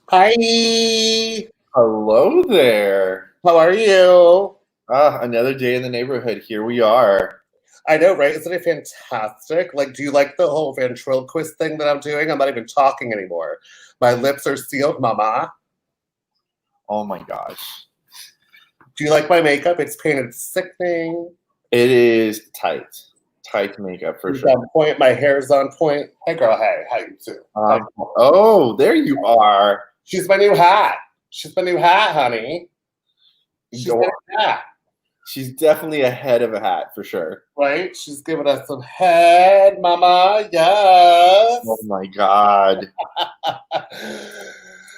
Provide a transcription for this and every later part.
Hi. Hello there. How are you? Another day in the neighborhood. Here we are. I know, right? Isn't it fantastic? Like, do you like the whole ventriloquist thing that I'm doing? I'm not even talking anymore. My lips are sealed, mama. Oh my gosh. Do you like my makeup? It's painted sickening. It is tight. Tight makeup for It's sure. on point. My hair's on point. Hey, girl. Hey, how you too? Oh, there you are. She's my new hat. She's my new hat, honey. She's Go my on. new hat. She's definitely ahead of a hat for sure. Right? She's giving us some head, mama. Yes. Oh my God.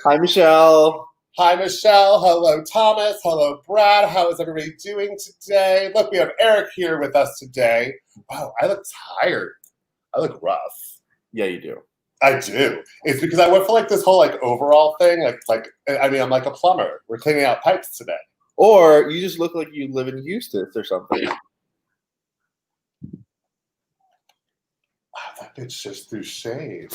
Hi, Michelle. Hi, Michelle. Hello, Thomas. Hello, Brad. How is everybody doing today? Look, we have Eric here with us today. Wow, I look tired. I look rough. Yeah, you do. I do. It's because I went for like this whole like overall thing. I'm like a plumber. We're cleaning out pipes today. Or you just look like you live in Houston or something. Wow, that bitch just threw shade.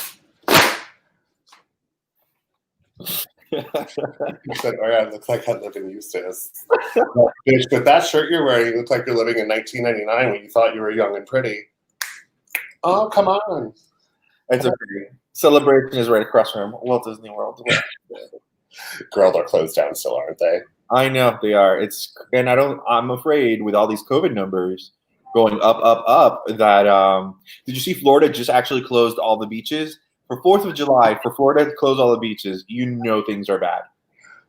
He said, "Oh, yeah, it looks like I live in Eustis." Bitch, with that shirt you're wearing, you look like you're living in 1999 when you thought you were young and pretty. Oh, come on. It's okay. Celebration is right across from Walt Disney World. Girl, they're closed down still, aren't they? I know they are. I'm afraid with all these COVID numbers going up, that did you see Florida just actually closed all the beaches? For 4th of July, for Florida to close all the beaches, you know things are bad.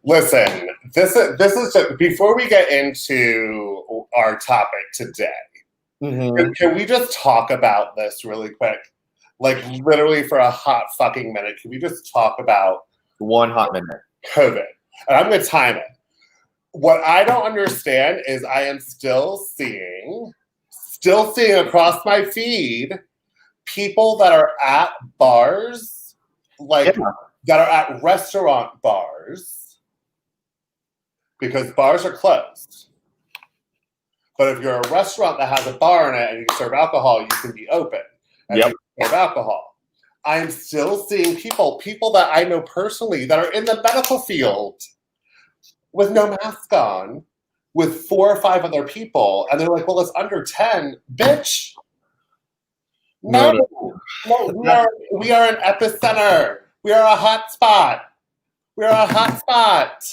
Listen, this is just, before we get into our topic today, can we just talk about this really quick? Like literally for a hot fucking minute, can we just talk about One hot minute. COVID? And I'm gonna time it. What I don't understand is I am still seeing across my feed people that are at bars, like that are at restaurant bars, because bars are closed. But if you're a restaurant that has a bar in it and you serve alcohol, you can be open and you serve alcohol. I am still seeing people that I know personally that are in the medical field with no mask on, with 4 or 5 other people, and they're like, "Well, it's under 10, bitch." No, we are an epicenter. We are a hot spot. We are a hot spot.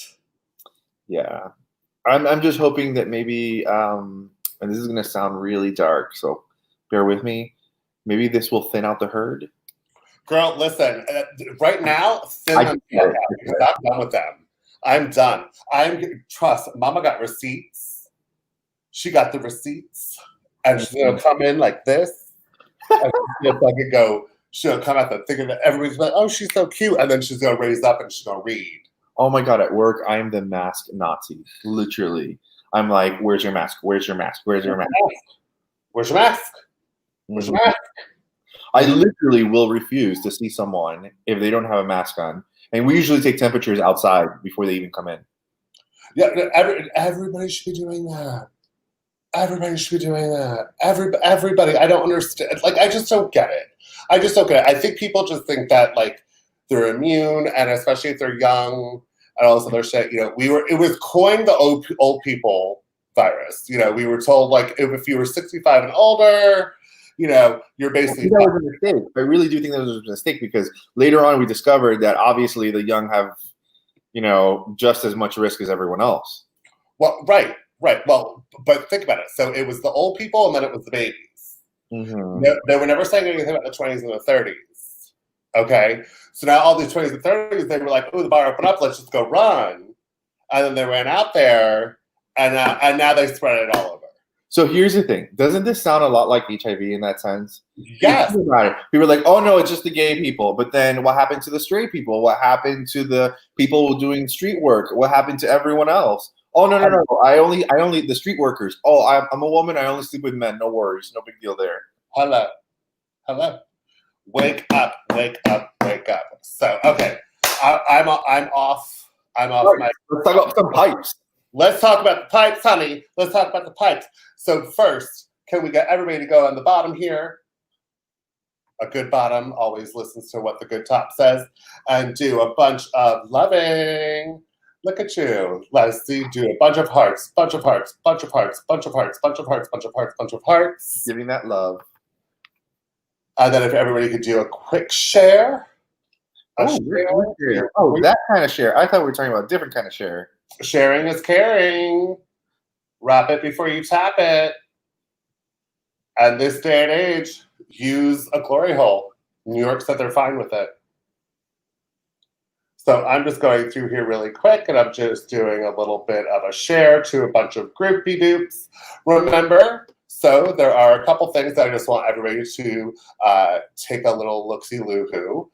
Yeah, I'm just hoping that maybe, and this is gonna sound really dark, so bear with me. Maybe this will thin out the herd. Girl, listen. Right now, thin them out because I'm done with them. I'm done. Trust. Mama got receipts. She got the receipts, and she's gonna come in like this. And she'll fucking go. She'll come out the thinking that everybody's like, "Oh, she's so cute," and then she's gonna raise up and she's gonna read. Oh my God! At work, I am the mask Nazi. Literally, I'm like, "Where's your mask? Where's your mask? Where's your mask? Where's your mask? Where's your mask?" I literally will refuse to see someone if they don't have a mask on. And we usually take temperatures outside before they even come in. Yeah, everybody should be doing that. Everybody should be doing that. Everybody. I don't understand. Like, I just don't get it. I just don't get it. I think people just think that, like, they're immune, and especially if they're young and all this other shit. You know, it was coined the old people virus. You know, we were told, like, if you were 65 and older, you know, you're basically. That was a mistake. I really do think that was a mistake because later on we discovered that obviously the young have, you know, just as much risk as everyone else. Well, right. Well, but think about it. So it was the old people and then it was the babies. Mm-hmm. They were never saying anything about the 20s and the 30s. Okay? So now all these 20s and 30s, they were like, "Oh, the bar opened up, let's just go run." And then they ran out there, and now they spread it all over. So here's the thing. Doesn't this sound a lot like HIV in that sense? Yes. People are like, "Oh, no, it's just the gay people." But then what happened to the straight people? What happened to the people doing street work? What happened to everyone else? Oh, no. I only the street workers. Oh, I'm a woman. I only sleep with men. No worries. No big deal there. Hello. Wake up. So, okay. I'm off. Right. Let's talk about some pipes. Let's talk about the pipes, honey. Let's talk about the pipes. So first, can we get everybody to go on the bottom here? A good bottom always listens to what the good top says, and do a bunch of loving. Look at you. Let's see, do a bunch of hearts, bunch of hearts, bunch of hearts, bunch of hearts, bunch of hearts, bunch of hearts, bunch of hearts. Giving that love. And then if everybody could do a quick share. Share. Oh, that kind of share. I thought we were talking about a different kind of share. Sharing is caring. Wrap it before you tap it. And this day and age, use a glory hole. New York said they're fine with it. So I'm just going through here really quick, and I'm just doing a little bit of a share to a bunch of groupie dupes. Remember, so there are a couple things that I just want everybody to take a little look-see-loo-hoo.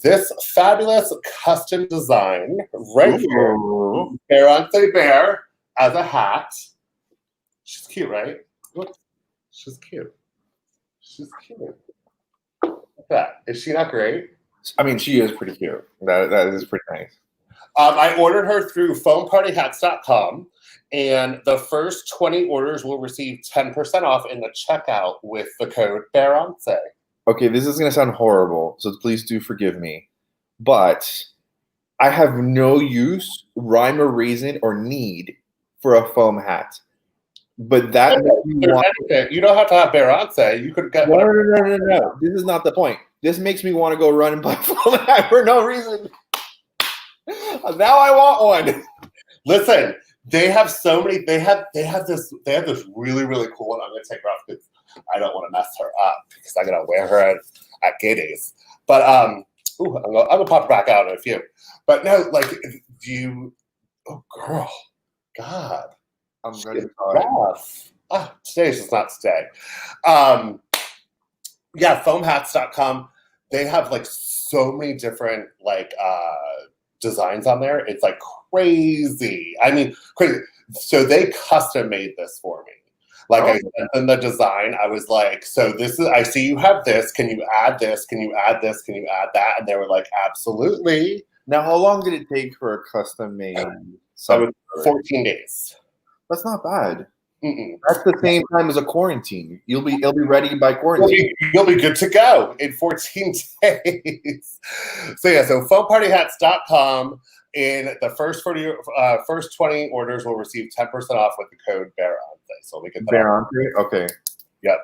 This fabulous custom design right here, Beyoncé Bear as a hat. She's cute, right? Look, she's cute. She's cute. Look at that. Is she not great? I mean, she is pretty cute. That is pretty nice. I ordered her through foampartyhats.com, and the first 20 orders will receive 10% off in the checkout with the code Beyoncé. Okay, this is going to sound horrible, so please do forgive me. But I have no use, rhyme or reason, or need for a foam hat. But that makes me want. You don't have to have Beyoncé. You could get. No. This is not the point. This makes me want to go run and buy a foam hat for no reason. Now I want one. Listen, they have so many. They have this really, really cool one. I'm gonna take her off because I don't want to mess her up because I'm gonna wear her at gay days. But I'm gonna pop her back out in a few. But no, like oh girl, God. I'm ready. Today's just not today. Yeah, foamhats.com. They have like so many different like designs on there. It's like crazy. I mean, crazy. So they custom made this for me. Like I sent them the design. I was like, so this is, I see you have this. Can you add this? Can you add this? Can you add that? And they were like, absolutely. Now, how long did it take for a custom made? 14 days. That's not bad. Mm-mm. That's the same time as a quarantine. It'll be ready by quarantine. You'll be good to go in 14 days. So yeah, so foampartyhats.com. In the first 20 orders will receive 10% off with the code Beyoncé. So we get that. Beyoncé? Okay. Yep.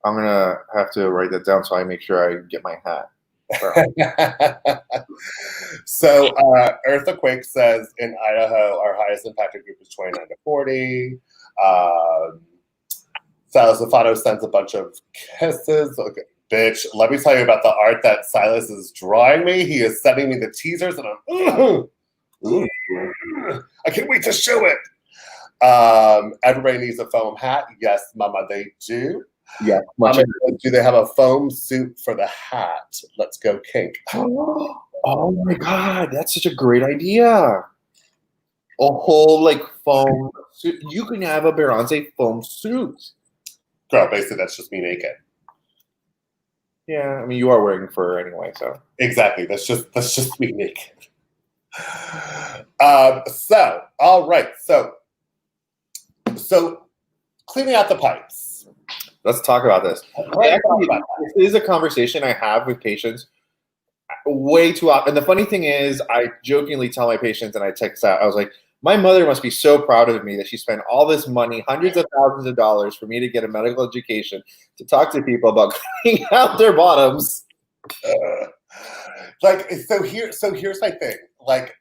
I'm gonna have to write that down so I make sure I get my hat. So Eartha Quake says in Idaho, our highest impacted group is 29 to 40. Silas Zafato sends a bunch of kisses. Okay, bitch, let me tell you about the art that Silas is drawing me. He is sending me the teasers, and I can't wait to show it. Everybody needs a foam hat. Yes, mama, they do. Yeah. Do they have a foam suit for the hat? Let's go kink. Oh my God, that's such a great idea. A whole like foam suit. You can have a Beyoncé foam suit. Girl, basically that's just me naked. Yeah, I mean you are wearing fur anyway, so. Exactly. That's just me naked. So all right. So cleaning out the pipes. Let's talk about this. Actually, this is a conversation I have with patients way too often. And the funny thing is, I jokingly tell my patients, and I text out, I was like, my mother must be so proud of me that she spent all this money, hundreds of thousands of dollars for me to get a medical education to talk to people about cleaning out their bottoms. Here's my thing. Like,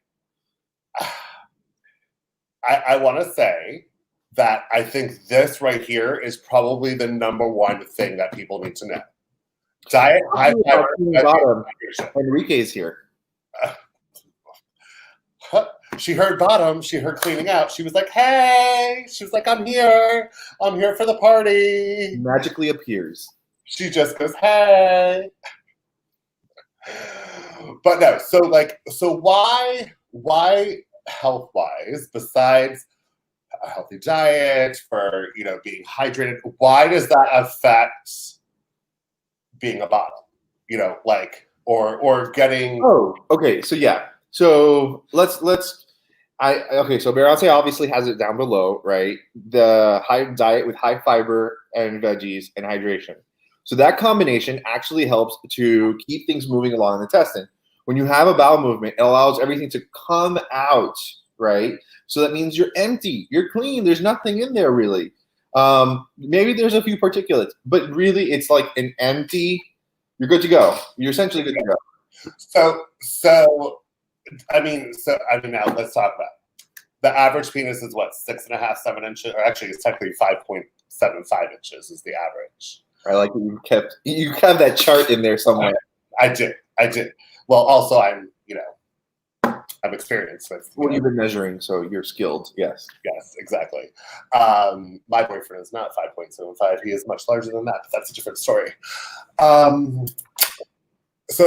I want to say that I think this right here is probably the number one thing that people need to know. Diet, high fiber, bottom. Enrique's here. She heard bottom. She heard cleaning out. She was like, hey. She was like, I'm here. I'm here for the party. Magically appears. She just goes, hey. But no, so why health-wise, besides a healthy diet, for being hydrated, why does that affect being a bottom? Or getting. Oh, okay. So yeah. So let's. So Beyoncé obviously has it down below, right? The high diet with high fiber and veggies and hydration. So that combination actually helps to keep things moving along in the intestine. When you have a bowel movement, it allows everything to come out, right? So that means you're empty, you're clean, there's nothing in there really. Maybe there's a few particulates, but really it's like an empty, you're good to go. You're essentially good to go. So now let's talk about the average penis is what, 6.5, 7 inches, or actually it's technically 5.75 inches is the average. I like that you have that chart in there somewhere. I did. Well, also I'm experienced with. What you've been measuring, so you're skilled. Yes. Yes, exactly. My boyfriend is not 5.75. He is much larger than that, but that's a different story. So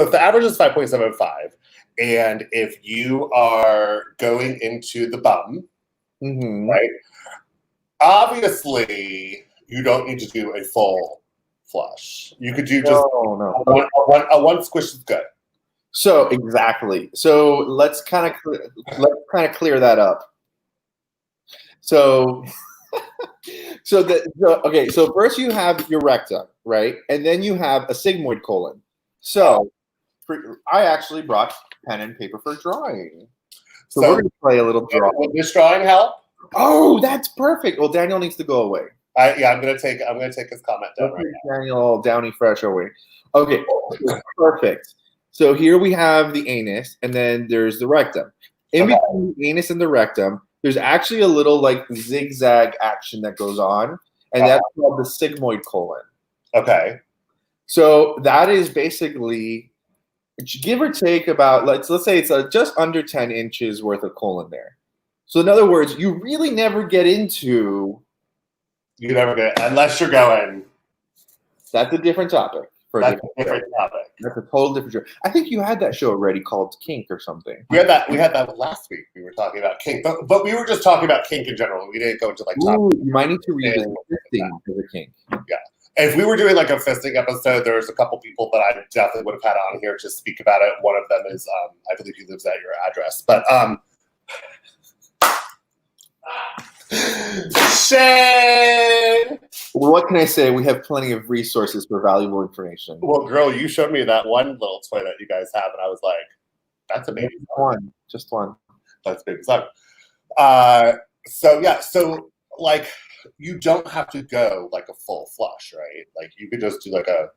if the average is 5.75, and if you are going into the bum, right? Obviously, you don't need to do a full flush. You could do just a one squish is good. So exactly. So let's kind of clear that up. So okay. So first you have your rectum, right, and then you have a sigmoid colon. So I actually brought pen and paper for drawing. So we're going to play a little drawing. Will this drawing help? Oh, that's perfect. Well, Daniel needs to go away. I'm gonna take his comment down right now. Daniel Downey fresh away. Okay, perfect. So here we have the anus, and then there's the rectum. In between the anus and the rectum, there's actually a little like zigzag action that goes on, and that's called the sigmoid colon. Okay. So that is basically, give or take about, let's say it's just under 10 inches worth of colon there. So in other words, you really never get into. You never get, unless you're going. That's a different topic. That's a different topic. That's a total different show. I think you had that show already called Kink or something. We had that last week. We were talking about kink, but we were just talking about kink in general. We didn't go into like. Ooh, you might need to revisit fisting as a kink. Yeah, if we were doing like a fisting episode, there's a couple people that I definitely would have had on here to speak about it. One of them is, I believe he lives at your address, but Shane! Well, what can I say? We have plenty of resources for valuable information. Well, girl, you showed me that one little toy that you guys have, and I was like, that's a baby one. Just one. That's a baby son. So like, you don't have to go like a full flush, right? Like, you could just do like a...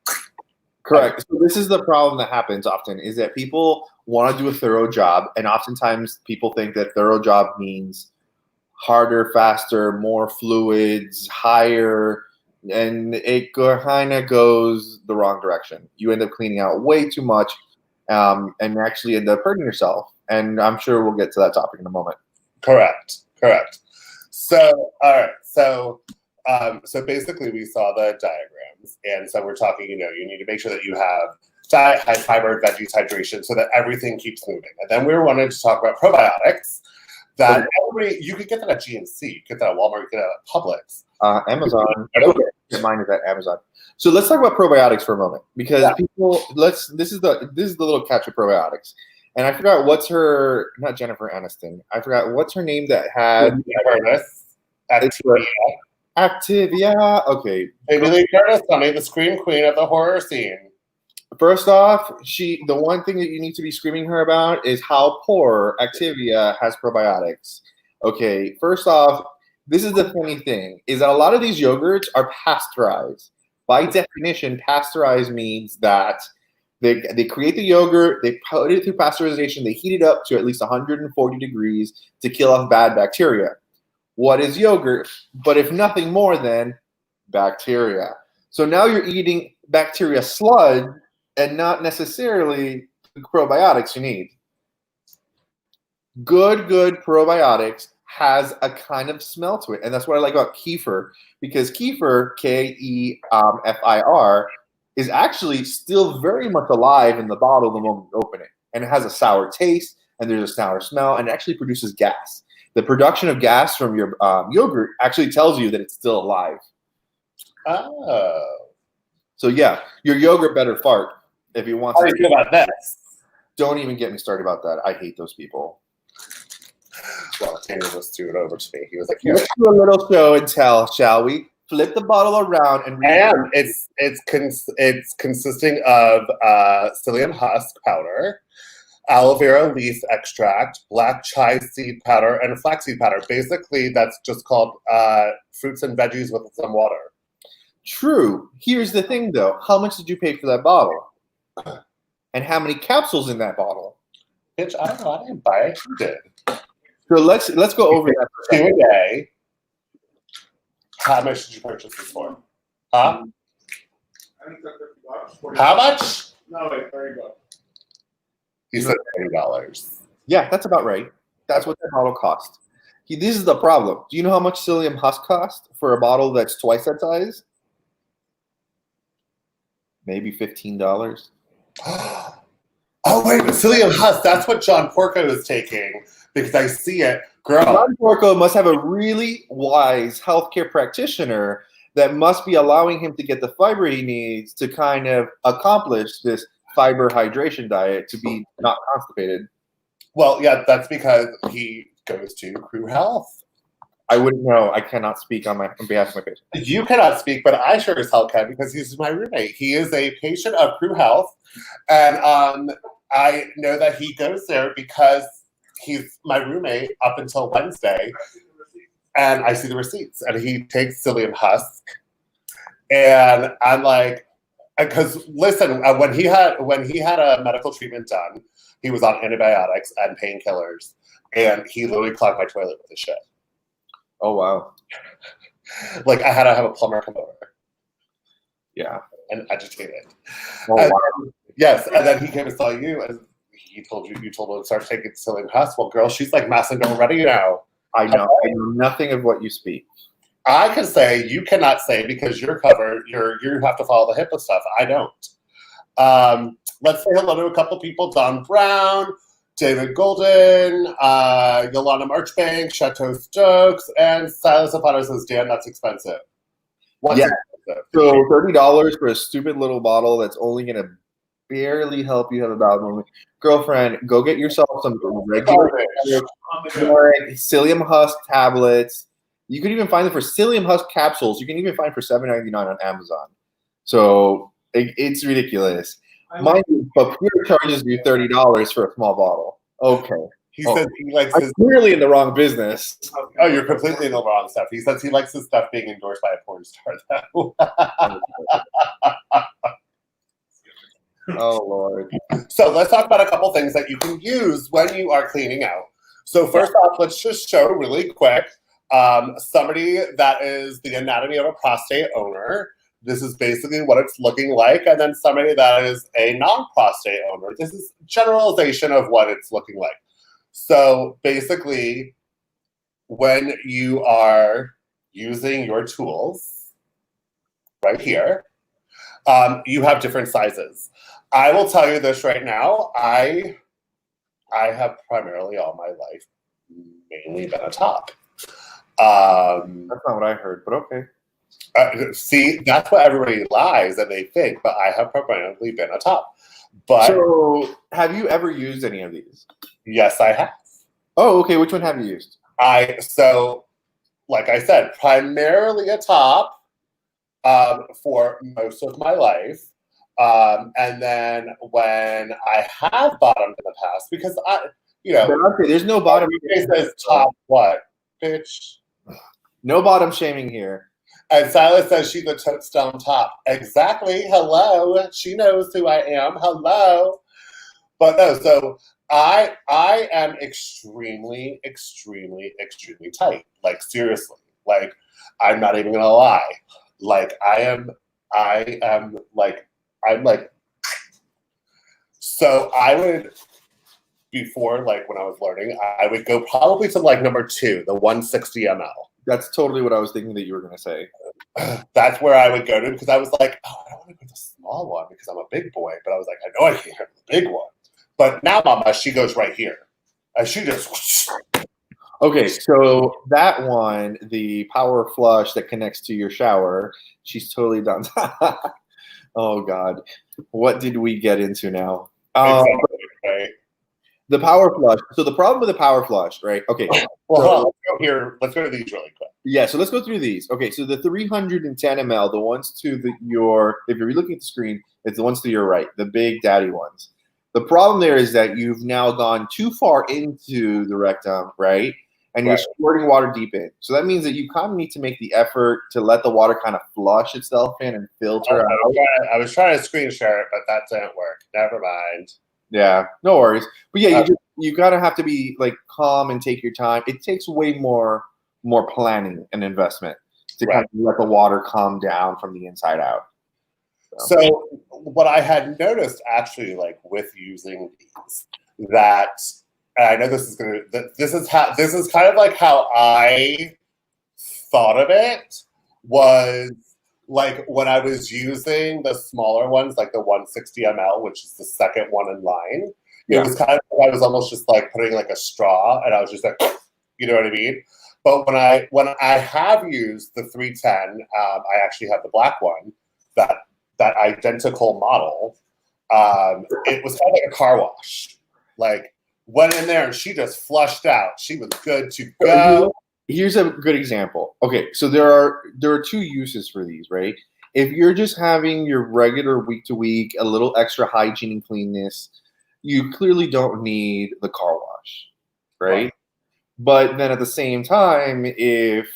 Correct. So this is the problem that happens often, is that people want to do a thorough job, and oftentimes people think that thorough job means harder, faster, more fluids, higher, and it kind of goes the wrong direction. You end up cleaning out way too much, and actually end up hurting yourself. And I'm sure we'll get to that topic in a moment. Correct. So, all right. So basically we saw the diagrams, and so we're talking, you need to make sure that you have diet, high fiber, veggies, hydration, so that everything keeps moving. And then we wanted to talk about probiotics. That you could get that at GNC, you get that at Walmart, you get that at Publix. Amazon. Mine is at Amazon. So let's talk about probiotics for a moment, because this is the little catch with probiotics. And I forgot what's her, not Jennifer Aniston. I forgot what's her name that had Activia. Okay. Jamie Lee Curtis, honey, the scream queen of the horror scene. First off, the one thing that you need to be screaming her about is how poor Activia has probiotics. Okay, first off, this is the funny thing, is that a lot of these yogurts are pasteurized. By definition, pasteurized means that they create the yogurt, they put it through pasteurization, they heat it up to at least 140 degrees to kill off bad bacteria. What is yogurt? But if nothing more than bacteria. So now you're eating bacteria sludge and not necessarily the probiotics you need. Good probiotics has a kind of smell to it. And that's what I like about kefir, because kefir, K-E-F-I-R, is actually still very much alive in the bottle the moment you open it. And it has a sour taste, and there's a sour smell, and it actually produces gas. The production of gas from your yogurt actually tells you that it's still alive. Oh. So yeah, your yogurt better fart if you want to. How do you feel about this? Don't even get me started about that. I hate those people. Well, Tanner just threw it over to me. He was like, let's do a little show and tell, shall we? flip the bottle around, and it's consisting of psyllium husk powder, aloe vera leaf extract, black chai seed powder, and flaxseed powder. Basically, that's just called fruits and veggies with some water. True. Here's the thing, though. How much did you pay for that bottle? And how many capsules in that bottle? Bitch, I don't know. I didn't buy it. You did. So let's go over that. 2 a day. How much did you purchase this for? Huh? How much? No, wait, $30. You said $30. Yeah, that's about right. That's what that bottle cost. This is the problem. Do you know how much psyllium husk cost for a bottle that's twice that size? Maybe $15. Oh, wait, but psyllium husk, that's what John Porco is taking because I see it. Girl. John Porco must have a really wise healthcare practitioner that must be allowing him to get the fiber he needs to kind of accomplish this fiber hydration diet to be not constipated. Well, yeah, that's because he goes to Crew Health. I wouldn't know. I cannot speak on behalf of my patient. You cannot speak, but I sure as hell can because he's my roommate. He is a patient of Crew Health, and I know that he goes there because he's my roommate up until Wednesday, and I see the receipts, and he takes psyllium husk, and I'm like, because listen, when he had a medical treatment done, he was on antibiotics and painkillers, and he literally clogged my toilet with his shit. Oh wow! Like I had to have a plumber come over. Yeah, and agitate it. Oh wow! Yes, and then he came and saw you, and you told him to start taking psyllium husk. Well, girl, she's like massive already now. I know nothing of what you speak. I can say, you cannot say because you're covered. You have to follow the HIPAA stuff. I don't. Let's say hello to a couple people: Don Brown, David Golden, Yolanda Marchbank, Chateau Stokes, and Silas Zapata says, "Dan, that's expensive." What's expensive? So $30 for a stupid little bottle that's only gonna barely help you have a bowel movement. Girlfriend, go get yourself some regular psyllium husk tablets. You can even find them for psyllium husk capsules. You can even find for $7.99 on Amazon. So it's ridiculous. Mind you, but Peter charges you $30 for a small bottle. Okay. He says he likes I'm clearly in the wrong business. Oh, you're completely in the wrong stuff. He says he likes his stuff being endorsed by a porn star, though. Oh, Lord. So let's talk about a couple things that you can use when you are cleaning out. So first off, let's just show really quick somebody that is the anatomy of a prostate owner. This is basically what it's looking like. And then somebody that is a non-prostate owner. This is generalization of what it's looking like. So basically, when you are using your tools right here, you have different sizes. I will tell you this right now. I have primarily all my life mainly been a top. That's not what I heard, but okay. See, that's what everybody lies and they think, but I have primarily been a top. But so, have you ever used any of these? Yes, I have. Oh, okay. Which one have you used? So, like I said, primarily a top for most of my life. And then when I have bottomed in the past, because there's no bottom. It says top what, bitch? No bottom shaming here. And Silas says she's a totes down top. Exactly. Hello. She knows who I am. Hello. But no, so I am extremely, extremely, extremely tight. Like seriously. Like I'm not even gonna lie. Like I'm like so I would before like when I was learning, I would go probably to like number 2, the 160 ml. That's totally what I was thinking that you were going to say. That's where I would go to because I was like, oh, I don't want to go to the small one because I'm a big boy. But I was like, I know I can't have the big one. But now, Mama, she goes right here. And she just. Okay, so that one, the power flush that connects to your shower, she's totally done. Oh, God. What did we get into now? Exactly, right? The power flush. So the problem with the power flush, right? Okay. Well, So, hold on, let's go here. Let's go to these really quick. yeah, so let's go through these. Okay, so the 310 ml, the ones to your, if you're looking at the screen, it's the ones to your right, the big daddy ones. The problem there is that you've now gone too far into the rectum, right? And you're squirting water deep in. So that means that you kind of need to make the effort to let the water kind of flush itself in and filter out. I was trying to screen share it, but that didn't work. Never mind. Yeah, no worries. But yeah, you gotta have to be like calm and take your time. It takes way more planning and investment to kind of let the water calm down from the inside out. So what I had noticed actually, like with using these, that and I know this is this is kind of like how I thought of it was like when I was using the smaller ones, like the 160 ml, which is the second one in line. It was kind of like I was almost just like putting like a straw, and I was just like, you know what I mean? But when I have used the 310, I actually have the black one, that identical model. It was kind of like a car wash. Like went in there and she just flushed out. She was good to go. Here's a good example. Okay, so there are two uses for these, right? If you're just having your regular week to week, a little extra hygiene and cleanness, you clearly don't need the car wash, right? But then at the same time, if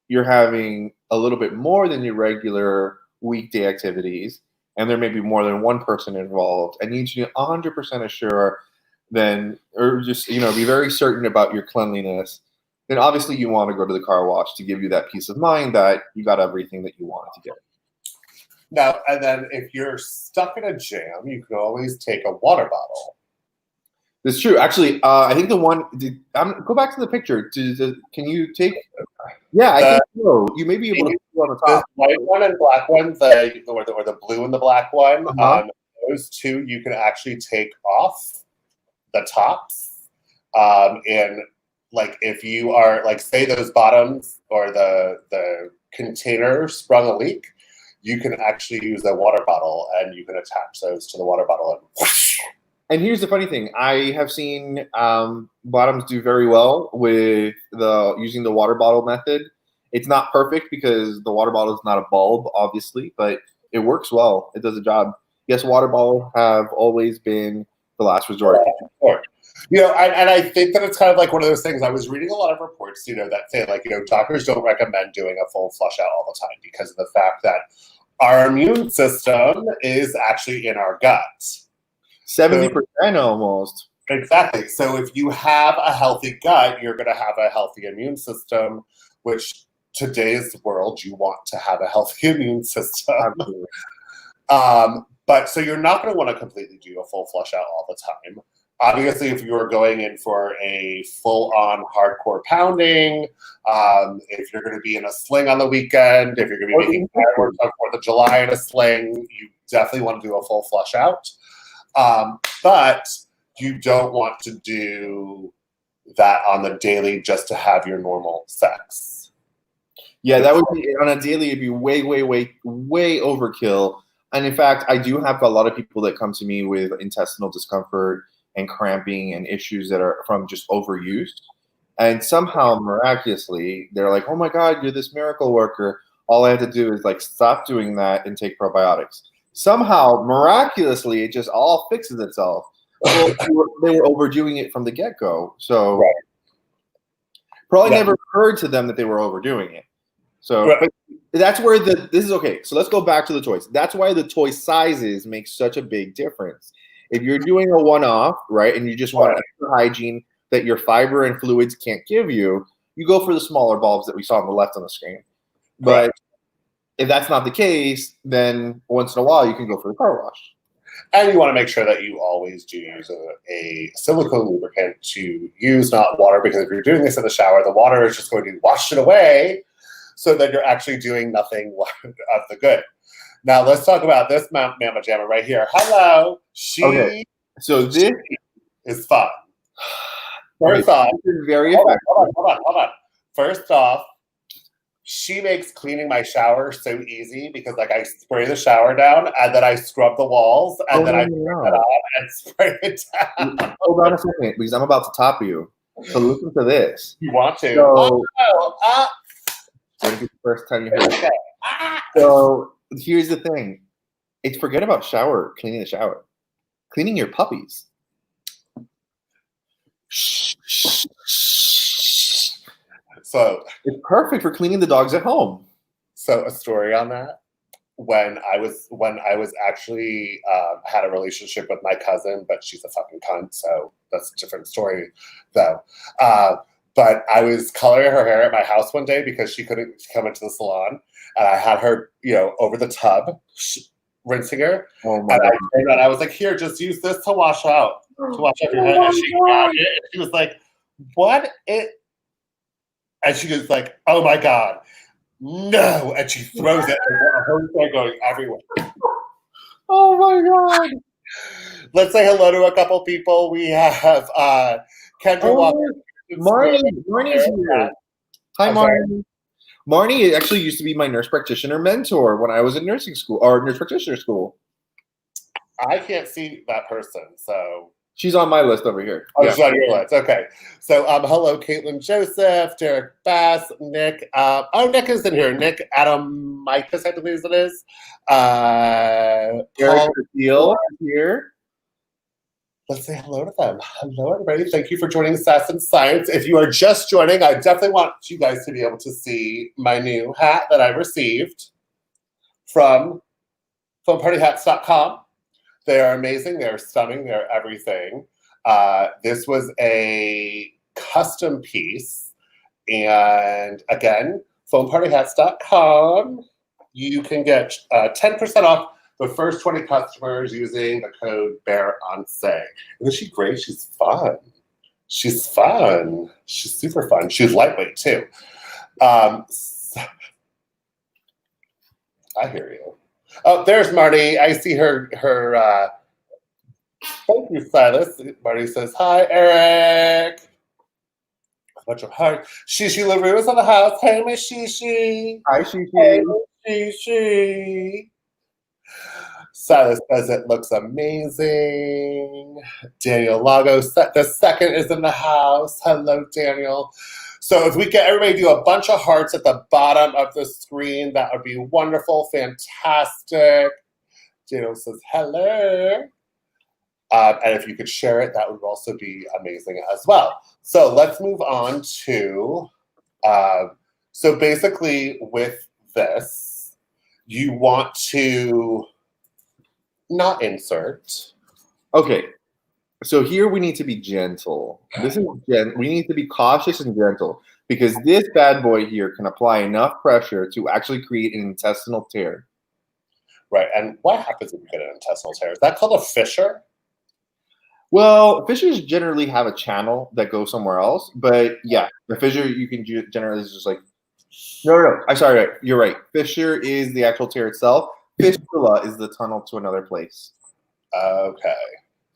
you're having a little bit more than your regular weekday activities, and there may be more than one person involved, and you need to be 100% assure, then, or just, be very certain about your cleanliness, then obviously you want to go to the car wash to give you that peace of mind that you got everything that you wanted to get. Now, and then if you're stuck in a jam, you can always take a water bottle. That's true. Actually, I think the one, go back to the picture. Can you take, I think so. You may be able to put on the top. The white one and black one, or the blue and the black one, those two you can actually take off the tops. And like if you are like, say those bottoms or the container sprung a leak, you can actually use a water bottle and you can attach those to the water bottle and whoosh. And here's the funny thing: I have seen bottoms do very well with using the water bottle method. It's not perfect because the water bottle is not a bulb, obviously, but it works well. It does a job. Yes, water bottles have always been the last resort. And I think that it's kind of like one of those things. I was reading a lot of reports, that say like, doctors don't recommend doing a full flush out all the time because of the fact that our immune system is actually in our gut. 70% almost. Exactly. So if you have a healthy gut, you're going to have a healthy immune system, which today's world, you want to have a healthy immune system. Absolutely. But so you're not going to want to completely do a full flush out all the time. Obviously, if you're going in for a full-on hardcore pounding, if you're going to be in a sling on the weekend, if you're going to be making fireworks on 4th of July in a sling, you definitely want to do a full flush out. But you don't want to do that on the daily just to have your normal sex. Yeah, that would be on a daily. It'd be way, way, way, way overkill. And in fact, I do have a lot of people that come to me with intestinal discomfort and cramping and issues that are from just overuse. And somehow, miraculously, they're like, "Oh my God, you're this miracle worker. All I have to do is like stop doing that and take probiotics." Somehow, miraculously, it just all fixes itself. Well, they were overdoing it from the get-go. So probably never occurred to them that they were overdoing it. So but that's where this is okay. So let's go back to the toys. That's why the toy sizes make such a big difference. If you're doing a one-off, right, and you just want extra hygiene that your fiber and fluids can't give you, you go for the smaller bulbs that we saw on the left on the screen. But if that's not the case, then once in a while you can go for the car wash. And you want to make sure that you always do use a silicone lubricant to use, not water, because if you're doing this in the shower, the water is just going to wash it away, so that you're actually doing nothing of the good. Now let's talk about this Mama Jamma right here. Hello, So this is fun. First off, this is very effective. Hold on. First off, she makes cleaning my shower so easy because like I spray the shower down and then I scrub the walls and then I turn it on and spray it down. Hold on a second, because I'm about to top you. So listen to this. You want to? So, Oh, it's the first time you heard it. okay. Ah. So here's the thing. It's forget about cleaning the shower. Cleaning your puppies. So it's perfect for cleaning the dogs at home. So a story on that. When I was actually had a relationship with my cousin, but she's a fucking cunt, so that's a different story, though. But I was coloring her hair at my house one day because she couldn't come into the salon, and I had her, over the tub, rinsing her. Oh my and God. I turned around, I was like, "Here, just use this to wash out your hair." And she grabbed it, and she was like, "What it?" And she was like, "Oh my God. No," and she throws it, and her hose are going everywhere. Oh my God! Let's say hello to a couple people. We have Kendra Walker. Marnie's here. Hi, Marnie. Marnie actually used to be my nurse practitioner mentor when I was in nursing school or nurse practitioner school. I can't see that person, so. She's on my list over here. Oh, she's on your list. Okay. So, hello, Caitlin Joseph, Derek Bass, Nick. Nick is in here. Nick Adamicus, I believe it is. Eric Steele here. Let's say hello to them. Hello, everybody. Thank you for joining Sass&Science. If you are just joining, I definitely want you guys to be able to see my new hat that I received from foampartyhats.com. They are amazing. They're stunning. They're everything. This was a custom piece. And again, foampartyhats.com. You can get 10% off the first 20 customers using the code BEARONSAY. Isn't she great? She's fun. She's fun. She's super fun. She's lightweight, too. I hear you. Oh, there's Marty. I see her. Thank you, Silas. Marty says, "Hi, Eric." A bunch of hearts. Shishi LaRue is on the house. Hey, Miss Shishi. Hi, Shishi. Hey, Miss Shishi. Silas says it looks amazing. Daniel Lago, the second, is in the house. Hello, Daniel. So if we get everybody do a bunch of hearts at the bottom of the screen, that would be wonderful, fantastic. Daniel says hello. And if you could share it, that would also be amazing as well. So let's move on to, so basically with this, you want to not insert. Okay. So here we need to be gentle. We need to be cautious and gentle because this bad boy here can apply enough pressure to actually create an intestinal tear. Right. And what happens if you get an intestinal tear? Is that called a fissure? Well, fissures generally have a channel that goes somewhere else. But yeah, the fissure you can generally is just like, no. I'm sorry. You're right. Fissure is the actual tear itself. Fistula is the tunnel to another place. Okay.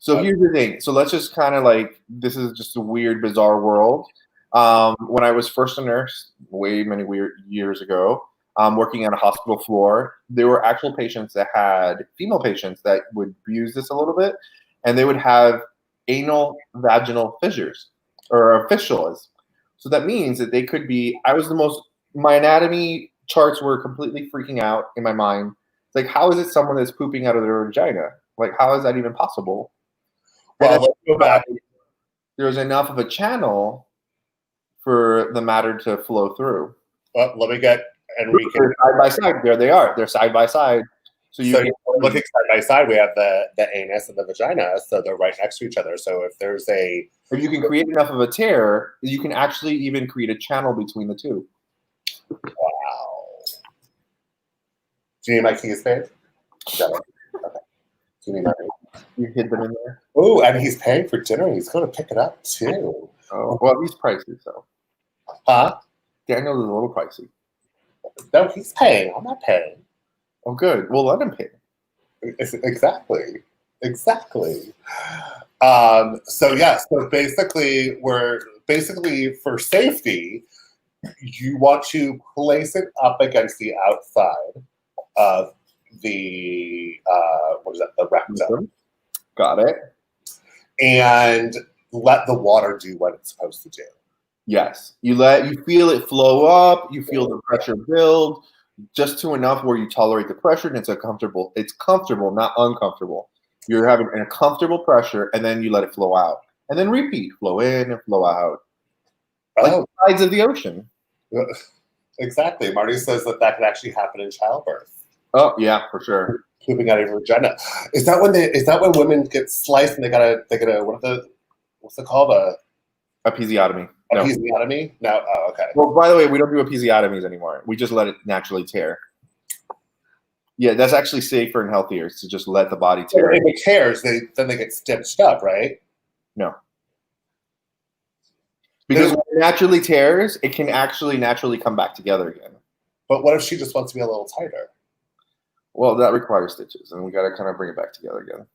So here's the thing. So let's just kind of like, this is just a weird, bizarre world. When I was first a nurse, many weird years ago, working on a hospital floor, there were actual patients that had, female patients that would abuse this a little bit, and they would have anal vaginal fissures or fistulas. So that means that they could be, my anatomy charts were completely freaking out in my mind. It's like, how is it someone that's pooping out of their vagina? Like, how is that even possible? Well, let's go back. There's enough of a channel for the matter to flow through. Well, let me get Enrique. Side by side. There they are. They're side by side. So looking side by side, we have the anus and the vagina, so they're right next to each other. So if you can create enough of a tear, you can actually even create a channel between the two. Wow. Do you need my keys, babe? Okay. Do you need my keys? You hid them in there. Oh, and he's paying for dinner. He's going to pick it up too. Oh, well, he's pricey, so. Huh? Daniel is a little pricey. No, he's paying. I'm not paying. Oh, good. We'll let him pay. Exactly. So yeah. So basically, for safety, you want to place it up against the outside of the what is that? The rectum. Got it. And let the water do what it's supposed to do. Yes, you feel it flow up. You feel the pressure build just to enough where you tolerate the pressure, and it's comfortable. It's comfortable, not uncomfortable. You're having a comfortable pressure, and then you let it flow out, and then repeat, flow in and flow out, like the tides of the ocean. Exactly. Marty says that can actually happen in childbirth. Oh yeah, for sure. Pooping out of your vagina. Is that when women get sliced and they gotta what's it called? Episiotomy. Episiotomy? No. Oh, okay. Well, by the way, we don't do episiotomies anymore. We just let it naturally tear. Yeah, that's actually safer and healthier to just let the body tear. If it tears, then they get stitched up, right? No. Because when it naturally tears, it can actually naturally come back together again. But what if she just wants to be a little tighter? Well, that requires stitches, and we got to kind of bring it back together again.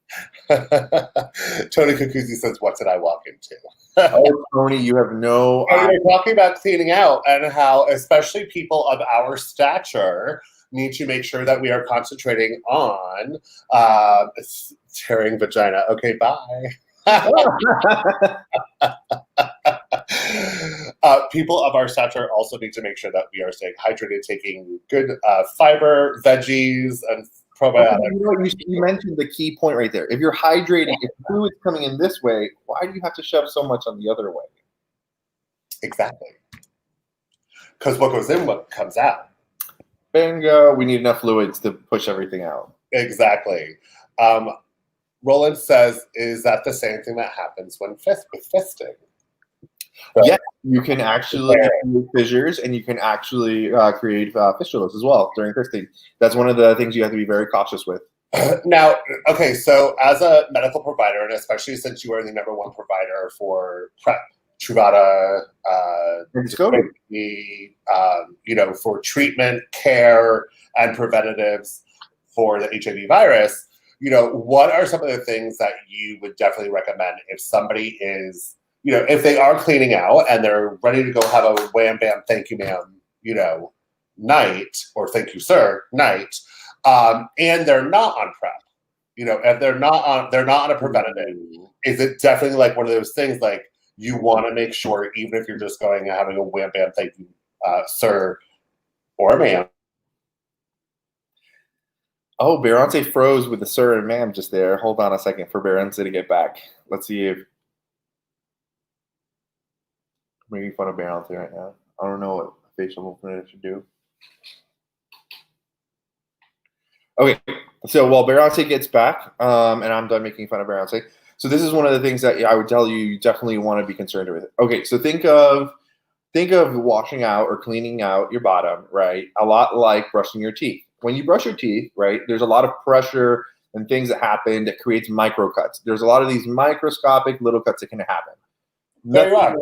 Tony Kukuzi says, "What did I walk into?" Oh, Tony, you have no. We're talking about cleaning out and how, especially people of our stature, need to make sure that we are concentrating on tearing vagina. Okay, bye. People of our stature also need to make sure that we are staying hydrated, taking good fiber, veggies, and probiotics. You mentioned the key point right there. If you're hydrating, if fluid's coming in this way, why do you have to shove so much on the other way? Exactly. Because what goes in, what comes out. Bingo. We need enough fluids to push everything out. Exactly. Roland says, is that the same thing that happens with fisting? So, yeah, you can actually create fissures, and you can actually create fistulas as well during fisting. That's one of the things you have to be very cautious with. Now, okay, so as a medical provider, and especially since you are the #1 provider for PrEP, Truvada, for treatment, care, and preventatives for the HIV virus, what are some of the things that you would definitely recommend if somebody is, if they are cleaning out and they're ready to go have a wham bam, thank you ma'am, night, or thank you sir night, and they're not on PrEP, if they're not on a preventative, is it definitely like one of those things like you want to make sure, even if you're just going and having a wham bam, thank you sir or ma'am. Oh, Beyonce froze with the sir and ma'am just there. Hold on a second for Beyonce to get back. Let's see if I'm making fun of Beyonce right now. I don't know what facial movement I should do. Okay, so while Beyonce gets back, and I'm done making fun of Beyonce, so this is one of the things that I would tell you definitely want to be concerned with. Okay, so think of washing out or cleaning out your bottom, right? A lot like brushing your teeth. When you brush your teeth, right, there's a lot of pressure and things that happen that creates micro cuts. There's a lot of these microscopic little cuts that can happen. There you are.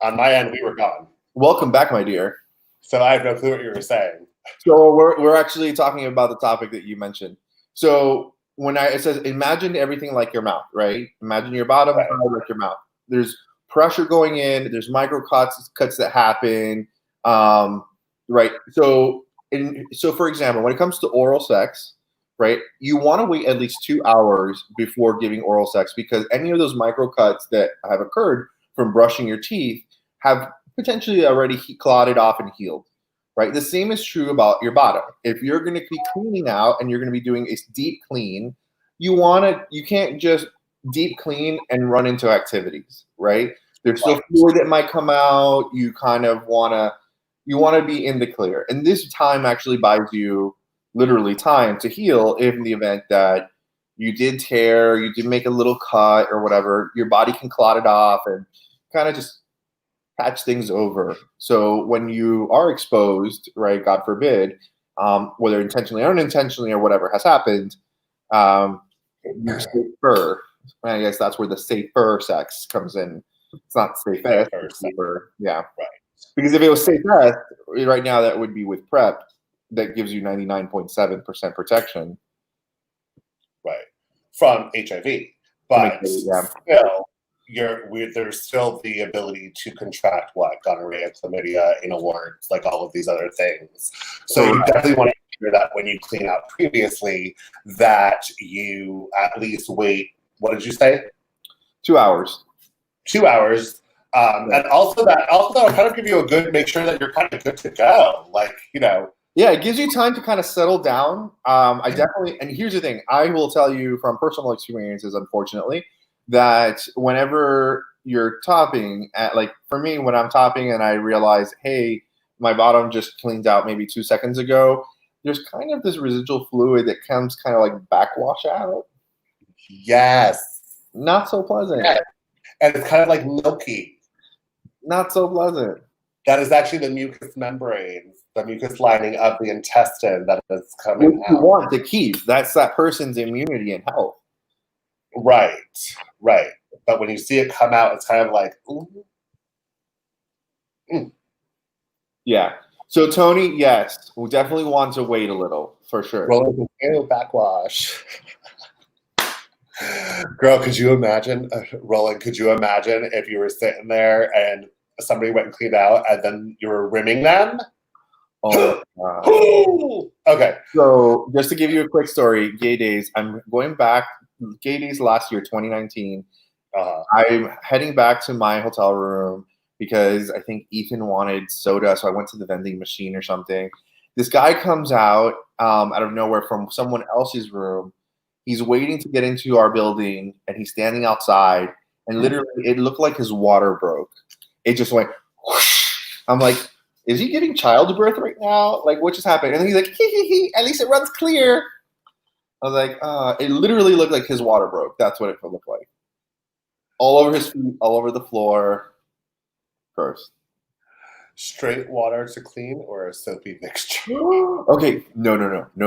On my end, we were gone. Welcome back, my dear. So I have no clue what you were saying. So we're actually talking about the topic that you mentioned. So when it says imagine everything like your mouth, right? Imagine your bottom like your mouth. There's pressure going in. There's micro cuts that happen, right? So for example, when it comes to oral sex, right, you want to wait at least 2 hours before giving oral sex, because any of those micro cuts that have occurred from brushing your teeth have potentially already clotted off and healed, right? The same is true about your bottom. If you're going to be cleaning out and you're going to be doing a deep clean, you can't just deep clean and run into activities, right? There's still fluid that might come out. You kind of want to be in the clear. And this time actually buys you literally time to heal in the event that you did tear, you did make a little cut or whatever. Your body can clot it off and kind of just patch things over. So when you are exposed, right, God forbid, whether intentionally or unintentionally or whatever has happened, you're safer. I guess that's where the safer sex comes in. It's not safer. Yeah. Right. Because if it was safe right now, that would be with PrEP. That gives you 99.7% protection. Right. From HIV. But still, there's still the ability to contract gonorrhea, chlamydia, anal warts, like all of these other things. So you definitely want to hear that when you clean out previously, that you at least wait. What did you say? 2 hours. 2 hours. And also that'll kind of give you make sure that you're kind of good to go. Like, Yeah, it gives you time to kind of settle down. I definitely, and here's the thing, I will tell you from personal experiences, unfortunately, that whenever you're topping, for me, when I'm topping and I realize, hey, my bottom just cleaned out maybe 2 seconds ago, there's kind of this residual fluid that comes kind of like backwash out. Yes. Not so pleasant. Yeah. And it's kind of like milky. Not so pleasant. That is actually the mucous membrane, the mucus lining of the intestine that is coming out. You want to keep. That's that person's immunity and health. Right. But when you see it come out, it's kind of like, ooh. Mm. Yeah. So Tony, yes, we definitely want to wait a little for sure. Rolling backwash. Girl, could you imagine, Roland, could you imagine if you were sitting there and somebody went and cleaned out and then you were rimming them? Oh, okay. So just to give you a quick story, Gay Days, I'm going back, Gay Days last year, 2019. I'm heading back to my hotel room because I think Ethan wanted soda, so I went to the vending machine or something. This guy comes out of nowhere from someone else's room. He's waiting to get into our building, and he's standing outside, and literally it looked like his water broke. It just went whoosh. I'm like, is he giving childbirth right now? Like, what just happened? And then he's like, hee, at least it runs clear. I was like, it literally looked like his water broke. That's what it looked like. All over his feet, all over the floor. First. Straight water to clean or a soapy mixture? Okay, no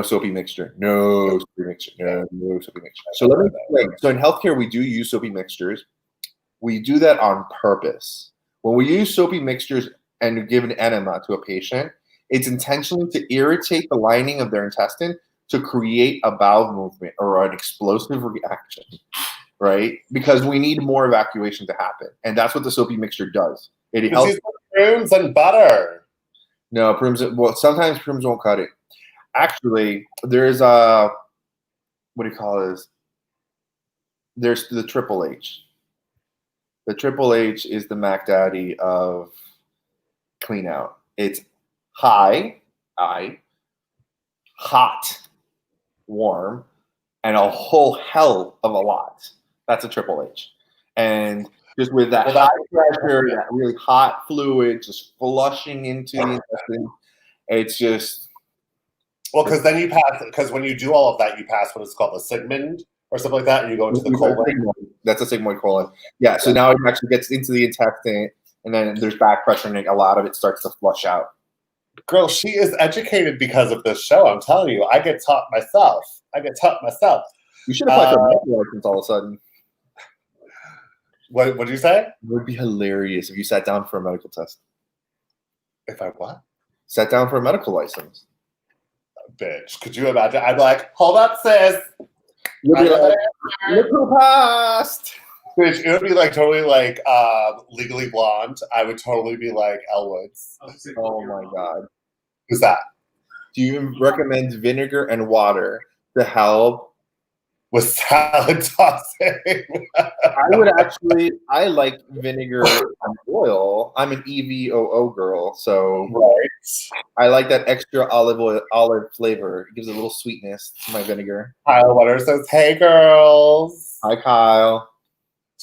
soapy mixture. No soapy mixture. No soapy mixture. So let me explain. So in healthcare, we do use soapy mixtures. We do that on purpose. When we use soapy mixtures and give an enema to a patient, it's intentionally to irritate the lining of their intestine to create a bowel movement or an explosive reaction, right? Because we need more evacuation to happen. And that's what the soapy mixture does. It helps. Prunes and butter. No, prunes. Well, sometimes prunes won't cut it. Actually, there's what do you call this? There's the Triple H. The Triple H is the Mac Daddy of clean out. It's hot, warm, and a whole hell of a lot. That's a Triple H. And just with that high pressure, that really hot fluid just flushing into the intestine, it's just... Well, because then you pass, because when you do all of that, you pass what is called a sigmoid or something like that, and you go into the colon. That's a sigmoid colon. Yeah, so now it actually gets into the intestine, and then there's back pressure, and a lot of it starts to flush out. Girl, she is educated because of this show. I'm telling you, I get taught myself. You should apply for a medical license all of a sudden. What did you say? It would be hilarious if you sat down for a medical test. If I what? Sat down for a medical license. Bitch, could you imagine? I'd be like, hold up, sis. You'll be like, look who passed. Bitch, it would be like totally like Legally Blonde. I would totally be like Elle Woods. Oh my God. Who's that? Do you recommend vinegar and water to help with salad tossing? I like vinegar and oil. I'm an EVOO girl, so right. I like that extra olive flavor. It gives a little sweetness to my vinegar. Kyle Water says, hey girls. Hi Kyle.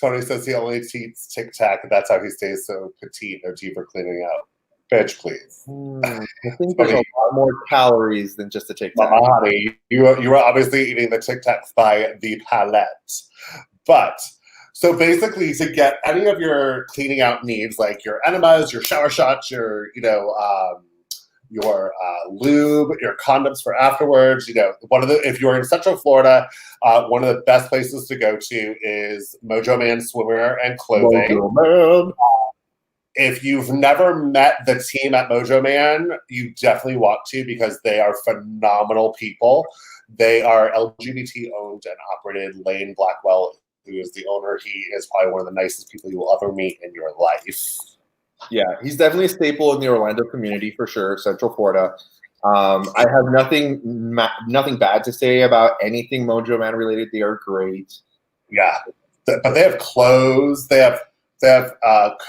Tony says he only eats Tic Tac, and that's how he stays so petite. No tea for cleaning out. Bitch, please. I think there's a lot more calories than just a Tic Tac. Mama, honey, you were obviously eating the Tic Tacs by the palette. But, so basically, to get any of your cleaning out needs, like your enemas, your shower shots, your lube, your condoms for afterwards, if you're in Central Florida, one of the best places to go to is Mojo Man Swimwear and Clothing. Mojo Man. If you've never met the team at Mojo Man, you definitely want to, because they are phenomenal people. They are LGBT owned and operated. Lane Blackwell who is the owner. He is probably one of the nicest people you will ever meet in your life. Yeah, he's definitely a staple in the Orlando community for sure, Central Florida. I have nothing bad to say about anything Mojo Man related. They are great. Yeah, but they have clothes. They have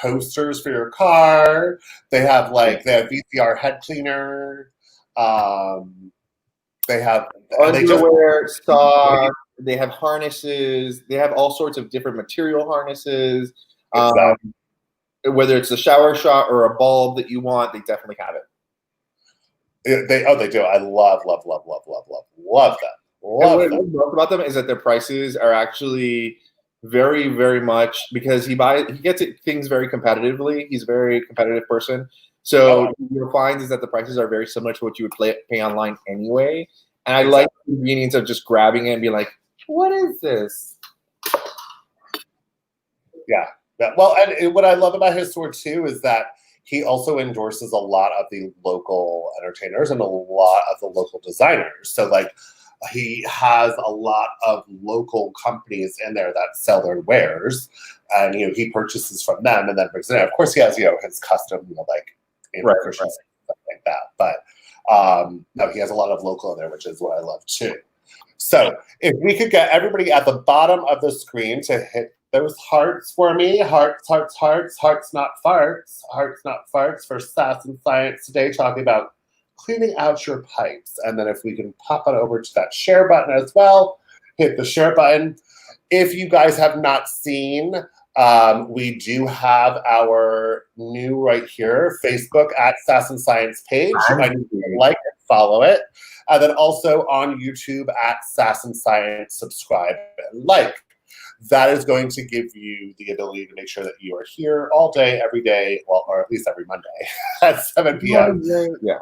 coasters for your car. They have VCR head cleaner. They have underwear, socks. They have harnesses. They have all sorts of different material harnesses. Exactly. Whether it's a shower shot or a bulb that you want, they definitely have it. They do. I love them. Love them. What I love about them is that their prices are actually very, very much, because he gets things very competitively. He's a very competitive person. So you'll find is that the prices are very similar to what you would pay online anyway. And I like the convenience of just grabbing it and being like, what is this? Yeah. Well, and what I love about his store too is that he also endorses a lot of the local entertainers and a lot of the local designers. So like he has a lot of local companies in there that sell their wares, and he purchases from them and then brings it in. Of course, he has his custom Christian stuff like that. But no, he has a lot of local in there, which is what I love too. So if we could get everybody at the bottom of the screen to hit those hearts for me. Hearts, not farts. Hearts, not farts for Sass&Science today, talking about cleaning out your pipes. And then if we can pop it over to that share button as well, hit the share button. If you guys have not seen, we do have our new right here, Facebook at Sass&Science page. You might need to like and follow it. And then also on YouTube at Sass&Science, subscribe and like. That is going to give you the ability to make sure that you are here all day, every day, well, or at least every Monday at 7 p.m. Yeah.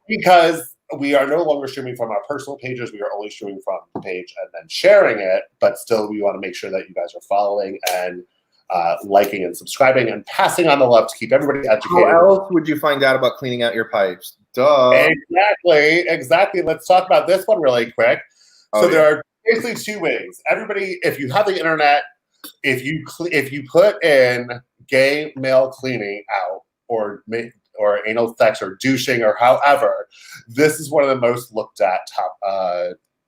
Because we are no longer streaming from our personal pages. We are only streaming from the page and then sharing it. But still, we want to make sure that you guys are following and liking and subscribing and passing on the love to keep everybody educated. How else would you find out about cleaning out your pipes? Duh. Exactly. Let's talk about this one really quick. There are basically two ways. Everybody, if you have the internet, if you put in gay male cleaning out or anal sex or douching or however, this is one of the most looked at top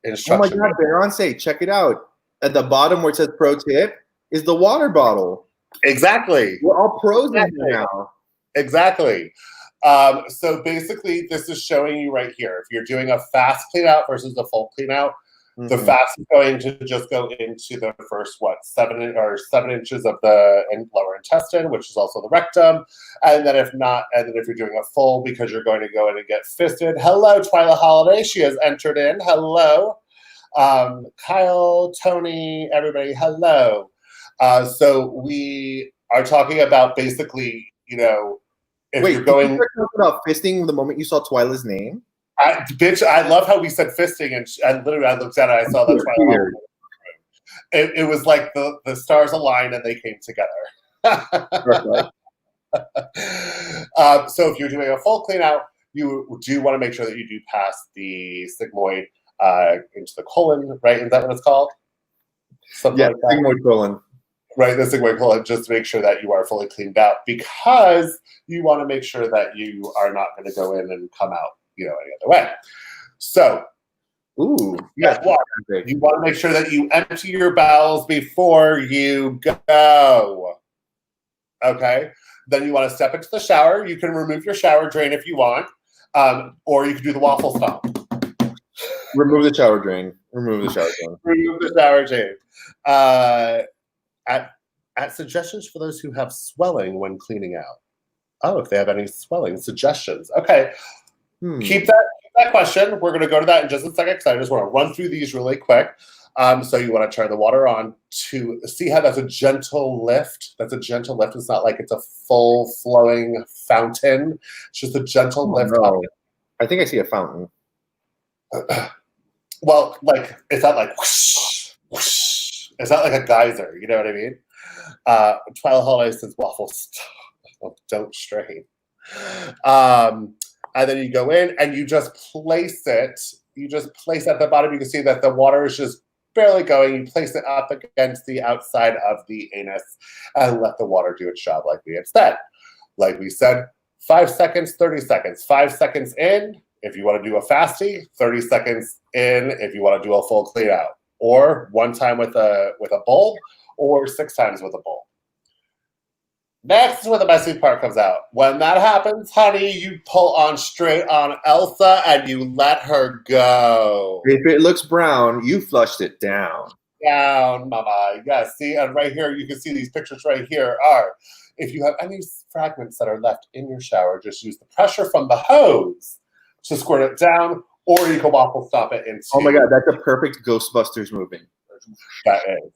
instructions. Oh my God, Beyonce, check it out. At the bottom where it says pro tip is the water bottle. Exactly. We're all pros in here now. Exactly. So basically, this is showing you right here. If you're doing a fast clean out versus a full clean out, the fast is going to just go into the first 7 inches of the lower intestine, which is also the rectum. And then if you're doing a full, because you're going to go in and get fisted. Hello, Twyla Holiday. She has entered in. Hello. Kyle, Tony, everybody, hello. So we are talking about basically, if you're going. Did you talk about fisting the moment you saw Twyla's name? I love how we said fisting, and literally I looked at it, I saw that Twyla. It was like the stars aligned and they came together. So if you're doing a full clean out, you do want to make sure that you do pass the sigmoid into the colon, right? Is that what it's called? Something like that. Sigmoid colon. Right, the sigmoid colon, just to make sure that you are fully cleaned out, because you want to make sure that you are not going to go in and come out, any other way. So, you want to make sure that you empty your bowels before you go. Okay? Then you want to step into the shower. You can remove your shower drain if you want, or you can do the waffle stomp. Remove the shower drain. Remove the shower drain. At suggestions for those who have swelling when cleaning out. Oh, if they have any swelling suggestions. Okay. Keep that question. We're going to go to that in just a second, because I just want to run through these really quick. So you want to turn the water on to see how that's a gentle lift. That's a gentle lift. It's not like it's a full flowing fountain. It's just a gentle lift. No. I think I see a fountain. Well, it's not like whoosh, whoosh. It's not like a geyser. You know what I mean? Twyla Holiday says waffles. Don't strain. And then you go in and you just place it. You just place at the bottom. You can see that the water is just barely going, you place it up against the outside of the anus and let the water do its job like we had said. Like we said, 5 seconds, 30 seconds. 5 seconds in, if you want to do a fasty, 30 seconds in if you want to do a full clean out. Or one time with a bulb, or 6 times with a bulb. Next is where the messy part comes out. When that happens, honey, you pull on straight on Elsa and you let her go. If it looks brown, you flushed it down. Down, mama. Yes, see, and right here, you can see these pictures right here are, if you have any fragments that are left in your shower, just use the pressure from the hose to squirt it down, or you can waffle stop it into. Oh my God, that's a perfect Ghostbusters movie. That is.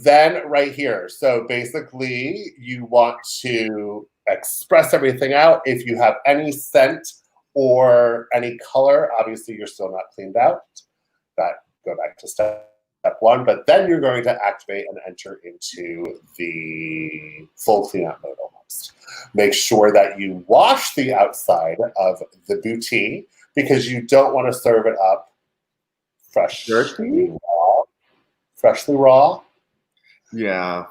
Then right here. So basically, you want to express everything out. If you have any scent or any color, obviously you're still not cleaned out. Go back to step one, but then you're going to activate and enter into the full cleanup mode almost. Make sure that you wash the outside of the booty because you don't want to serve it up freshly raw. Yeah.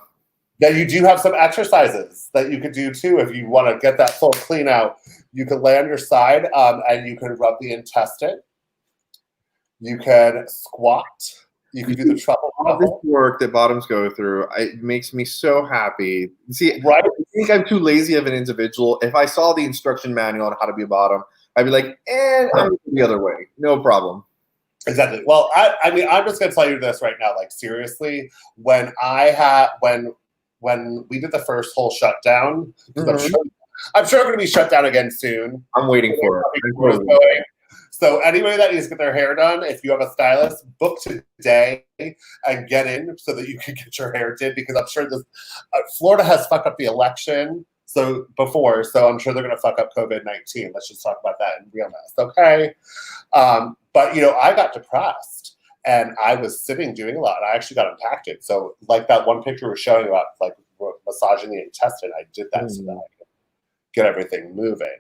Then you do have some exercises that you could do too if you want to get that full clean out. You could lay on your side and you could rub the intestine. You can squat. You can do the truffle. All this work that bottoms go through, it makes me so happy. See, right? I think I'm too lazy of an individual. If I saw the instruction manual on how to be a bottom, I'd be like, I'm going the other way. No problem. Exactly. Well, I mean, I'm just going to tell you this right now. Like, seriously, when we did the first whole shutdown, Mm-hmm. I'm sure I'm going to be shut down again soon. I'm waiting for it. So anybody that needs to get their hair done, if you have a stylist, book today and get in so that you can get your hair did, because I'm sure this Florida has fucked up the election before, so I'm sure they're going to fuck up COVID-19. Let's just talk about that in realness, okay? But I got depressed and I was sitting doing a lot. I actually got impacted. So like that one picture was showing about like massaging the intestine, I did that so that I could get everything moving.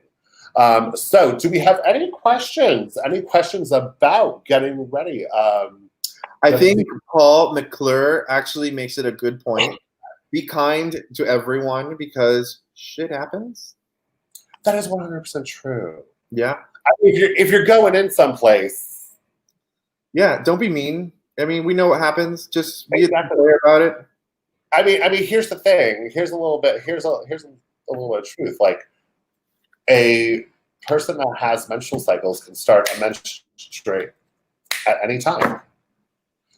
So do we have any questions? Any questions about getting ready? I think Paul McClure actually makes it a good point. Be kind to everyone because shit happens. That is 100% true. Yeah. I mean, if you're going in someplace. Yeah, don't be mean. I mean, we know what happens. Just be clear about it. I mean, here's the thing. Here's a little bit of truth. Like, a person that has menstrual cycles can start a menstruate at any time.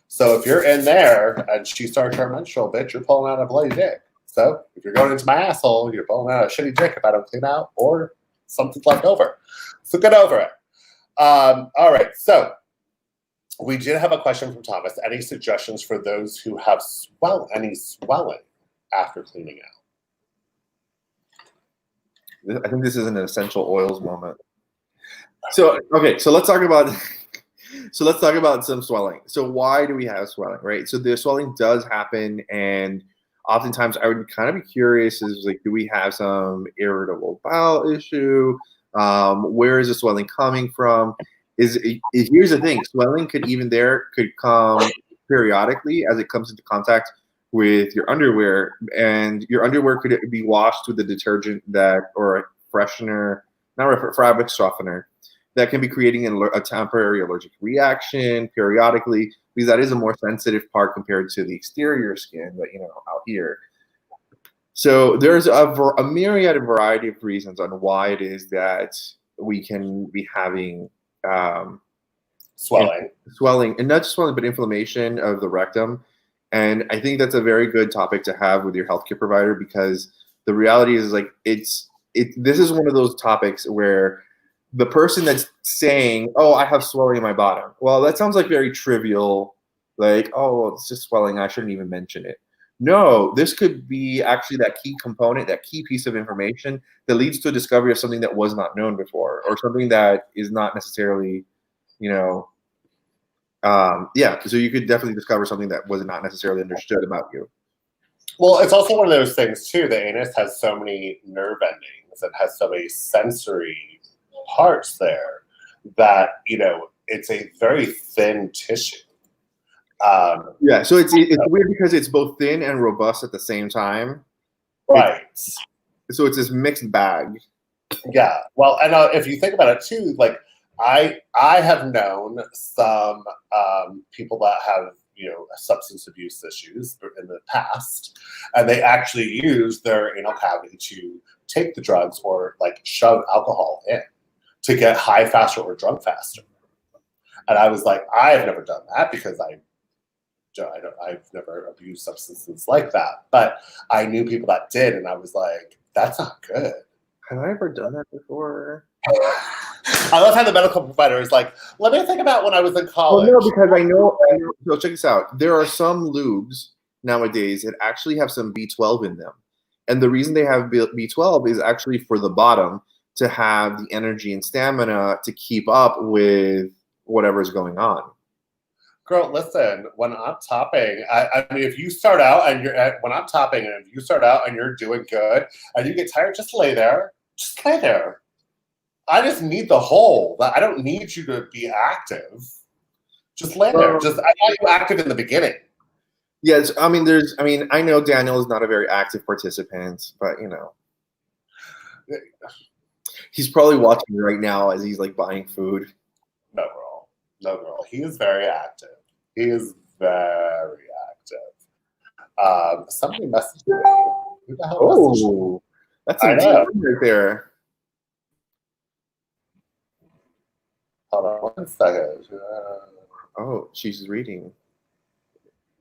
So if you're in there and she starts her menstrual, bitch, you're pulling out a bloody dick. So if you're going into my asshole, you're pulling out a shitty dick if I don't clean out, or something's left over. So get over it. All right. So we did have a question from Thomas. Any suggestions for those who have any swelling after cleaning out? I think this is an essential oils moment. So, okay, so let's talk about some swelling. So why do we have swelling, right? So the swelling does happen, and oftentimes I would kind of be curious is like, do we have some irritable bowel issue? Where is the swelling coming from? Here's the thing, swelling could come periodically as it comes into contact with your underwear, and your underwear could be washed with a detergent or a freshener, not a fabric softener, that can be creating a temporary allergic reaction periodically, because that is a more sensitive part compared to the exterior skin that out here. So there's a myriad of variety of reasons on why it is that we can be having swelling, and not just swelling, but inflammation of the rectum. And I think that's a very good topic to have with your healthcare provider, because the reality is like this is one of those topics where the person that's saying, "Oh, I have swelling in my bottom," well, that sounds like very trivial, like, "Oh, well, it's just swelling, I shouldn't even mention it." No, this could be actually that key component, that key piece of information that leads to a discovery of something that was not known before, or something that is not necessarily, so you could definitely discover something that was not necessarily understood about you. Well, it's also one of those things too. The anus has so many nerve endings and has so many sensory parts there that it's a very thin tissue. Yeah, so it's weird because it's both thin and robust at the same time. Right. So it's this mixed bag. Yeah. Well, and if you think about it too, like I have known some people that have, you know, substance abuse issues in the past, and they actually use their anal cavity to take the drugs or like shove alcohol in to get high faster or drunk faster. And I was like, I have never done that because I've never abused substances like that. But I knew people that did, and I was like, that's not good. Have I ever done that before? I love how the medical provider is like, let me think about when I was in college. Well, no, because I know. So check this out. There are some lubes nowadays that actually have some B12 in them. And the reason they have B12 is actually for the bottom to have the energy and stamina to keep up with whatever's going on. Girl, listen, when I'm topping, I mean, if you start out and when I'm topping and if you start out and you're doing good and you get tired, just lay there. Just lay there. I just need the hole. I don't need you to be active. Just lay there. I want you active in the beginning. Yes, I mean, I know Daniel is not a very active participant, but you know, he's probably watching right now as he's like buying food. No, girl. No, girl. He is very active. He is very active. Somebody messaged me. Who the hell messaged me? That's a right there. Hold on 1 second. Oh, she's reading.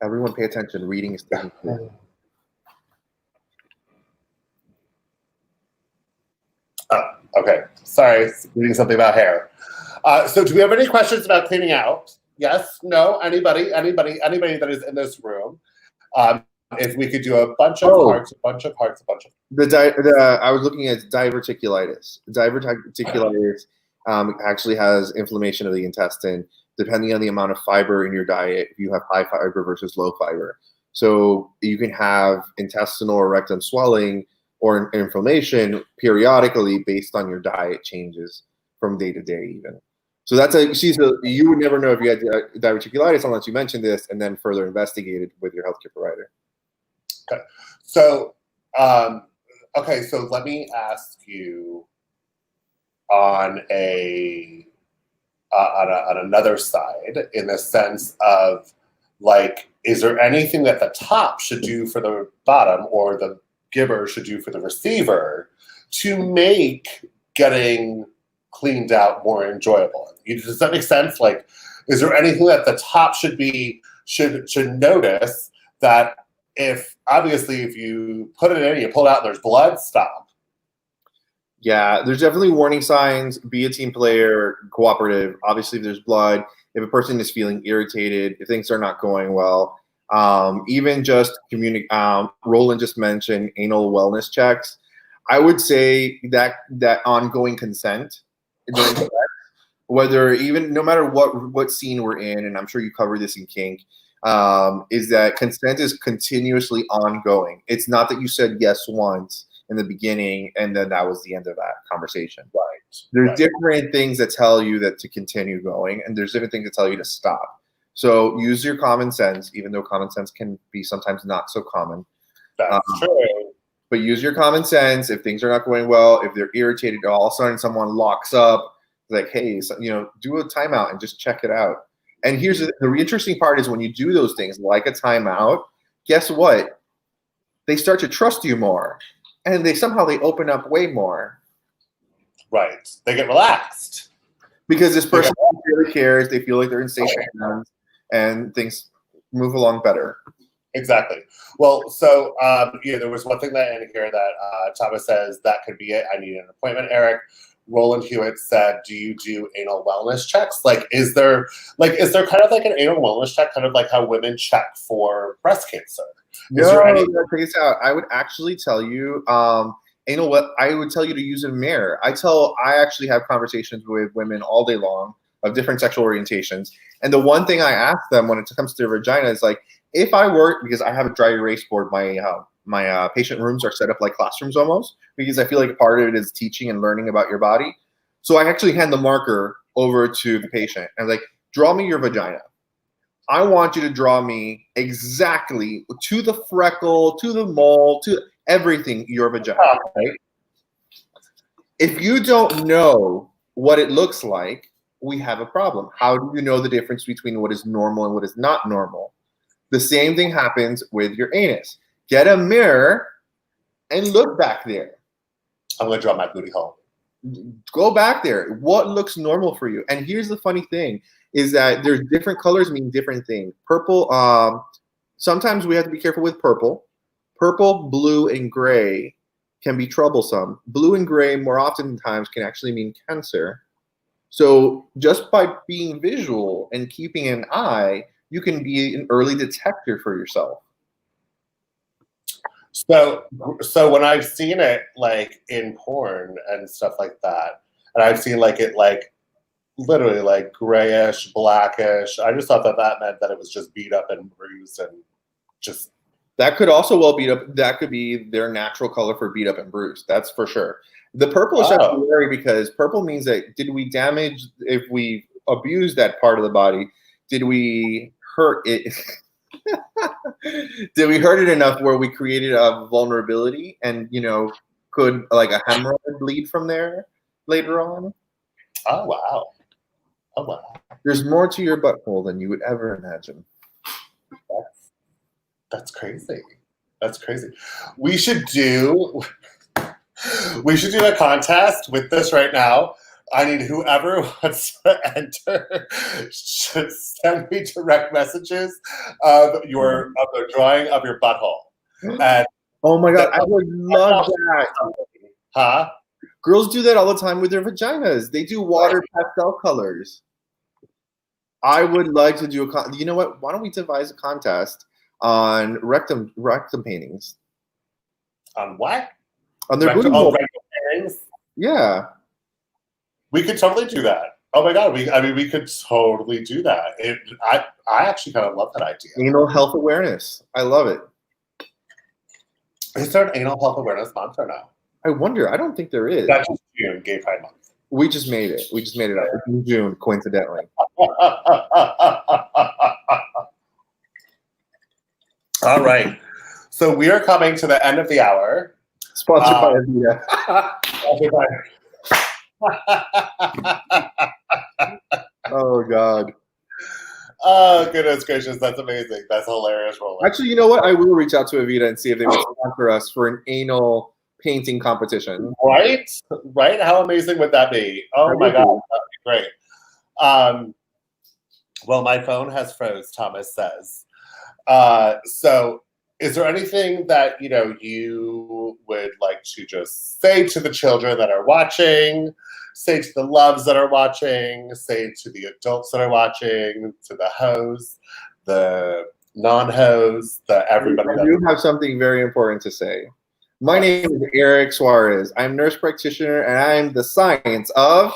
Everyone pay attention. Reading is technically. Oh, okay. Sorry. Reading something about hair. So do we have any questions about cleaning out? Yes? No? Anybody that is in this room? If we could do a bunch of hearts, a bunch of hearts, a bunch of... I was looking at diverticulitis. Diverticulitis actually has inflammation of the intestine, depending on the amount of fiber in your diet. If you have high fiber versus low fiber, so you can have intestinal or rectum swelling or inflammation periodically based on your diet changes from day to day, even. So you would never know if you had diverticulitis unless you mentioned this and then further investigated with your healthcare provider. Okay. So, so let me ask you on another side, in the sense of, like, is there anything that the top should do for the bottom, or the giver should do for the receiver, to make getting cleaned out more enjoyable? Does that make sense? Like, is there anything that the top should notice that if you put it in, you pull it out, and there's blood, stop? Yeah, there's definitely warning signs. Be a team player, cooperative. Obviously, if there's blood, if a person is feeling irritated, if things are not going well, even just Roland just mentioned anal wellness checks. I would say that ongoing consent, whether even no matter what scene we're in, and I'm sure you cover this in kink, is that consent is continuously ongoing. It's not that you said yes once in the beginning and then that was the end of that conversation. Right. There's different things that tell you that to continue going, and there's different things that tell you to stop. So use your common sense, even though common sense can be sometimes not so common. That's true. But use your common sense. If things are not going well, if they're irritated, all of a sudden someone locks up, like, hey, do a timeout and just check it out. And here's the interesting part is when you do those things, like a timeout, guess what? They start to trust you more. And they open up way more. Right. They get relaxed. Because this person really cares. They feel like they're in safe hands and things move along better. Exactly. Well, so, there was one thing that in here that Thomas says that could be it. I need an appointment, Eric. Roland Hewitt said, do you do anal wellness checks? Is there kind of like an anal wellness check, kind of like how women check for breast cancer? Check this out. I would actually tell you, I would tell you to use a mirror. I actually have conversations with women all day long of different sexual orientations. And the one thing I ask them when it comes to their vagina is like, if I were, because I have a dry erase board, my patient rooms are set up like classrooms almost, because I feel like part of it is teaching and learning about your body. So I actually hand the marker over to the patient and like, draw me your vagina. I want you to draw me exactly to the freckle, to the mole, to everything your vagina. Right? If you don't know what it looks like, we have a problem. How do you know the difference between what is normal and what is not normal? The same thing happens with your anus. Get a mirror and look back there. I'm gonna draw my booty hole. Go back there. What looks normal for you? And here's the funny thing is that there's different colors mean different things. Purple, sometimes we have to be careful with purple. Purple, blue, and gray can be troublesome. Blue and gray more often times can actually mean cancer. So just by being visual and keeping an eye, you can be an early detector for yourself. So when I've seen it like in porn and stuff like that, and I've seen like it like literally like grayish, blackish, I just thought that meant that it was just beat up and bruised and just. That could also well beat up. That could be their natural color for beat up and bruised. That's for sure. The purple is actually scary because purple means that did we damage, if we abuse that part of the body, did we hurt it? Did we hurt it enough where we created a vulnerability and, could like a hemorrhoid bleed from there later on? Oh, wow. Oh, wow. There's more to your butthole than you would ever imagine. That's crazy. That's crazy. We should do a contest with this right now. I need whoever wants to enter should send me direct messages of the drawing of your butthole. And oh my God, I would love that. Huh? Girls do that all the time with their vaginas. They do water pastel colors. I would like to do you know what? Why don't we devise a contest on rectum paintings? On what? On their booty hole. Rectum paintings? Yeah. We could totally do that. Oh my God, we could totally do that. I actually kind of love that idea. Anal health awareness. I love it. Is there an anal health awareness month or no? I wonder. I don't think there is. That's just June, Gay Pride Month. We just made it. We just made it up. It's in June, coincidentally. All right. So we are coming to the end of the hour. Sponsored by Avita. Oh God. Oh goodness gracious, that's amazing. That's hilarious, Roland. Actually, you know what? I will reach out to Avita and see if they will sponsor us for an anal painting competition. Right? Right? How amazing would that be? Oh my God, that'd be great. Well, my phone has froze, Thomas says. So is there anything that you would like to just say to the children that are watching, say to the loves that are watching, say to the adults that are watching, to the hoes, the non-hoes, the everybody? I do have something very important to say. My name is Eric Suarez. I'm a nurse practitioner, and I'm the science of.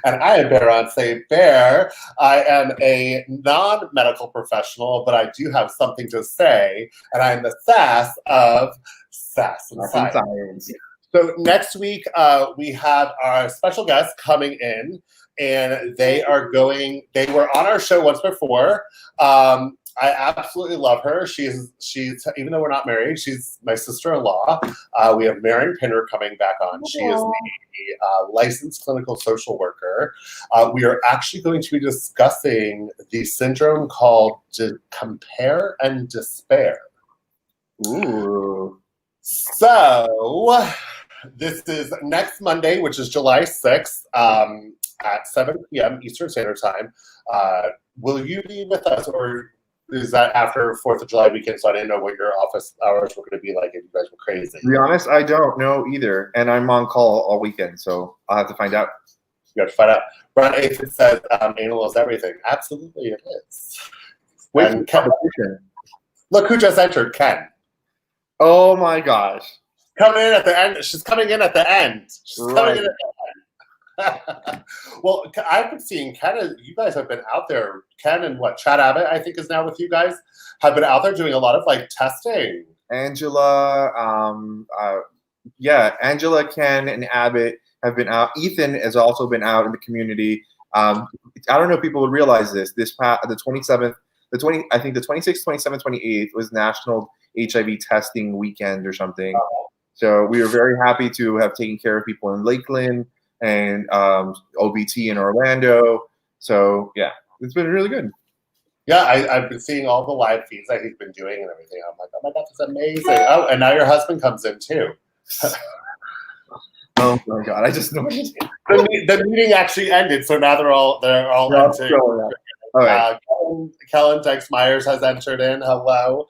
And I am Bear Bear. I am a non-medical professional, but I do have something to say, and I'm the Sass of Sass&Science. So next week, we have our special guest coming in, and they were on our show once before. I absolutely love her. She's even though we're not married, she's my sister-in-law. We have Marion Pinner coming back on. She is a licensed clinical social worker. We are actually going to be discussing the syndrome called compare and despair. Ooh. So this is next Monday, which is July 6th at 7 p.m. Eastern Standard Time. Will you be with us, or is that after 4th of July weekend? So I didn't know what your office hours were going to be like if you guys were crazy. To be honest, I don't know either. And I'm on call all weekend, so I'll have to find out. You have to find out. But if it says anal is everything, absolutely it is. Wait, Ken, look who just entered, Ken. Oh my gosh. Coming in at the end. She's coming in at the end. She's coming in at the end. Well, I've been seeing Ken. You guys have been out there. Ken and Chad Abbott, I think, is now with you guys. Have been out there doing a lot of testing. Angela, Angela, Ken, and Abbott have been out. Ethan has also been out in the community. I don't know if people would realize this. The 27th, I think the 26th, 27th, 28th was National HIV Testing Weekend or something. So we were very happy to have taken care of people in Lakeland and OBT in Orlando. So yeah, it's been really good. Yeah, I've been seeing all the live feeds that he's been doing and everything. I'm like, oh my God, that's amazing. Oh, and now your husband comes in too. Oh my God, I just know. The meeting actually ended, so now they're all entering. All right. Kellen Dykes Myers has entered in. Hello.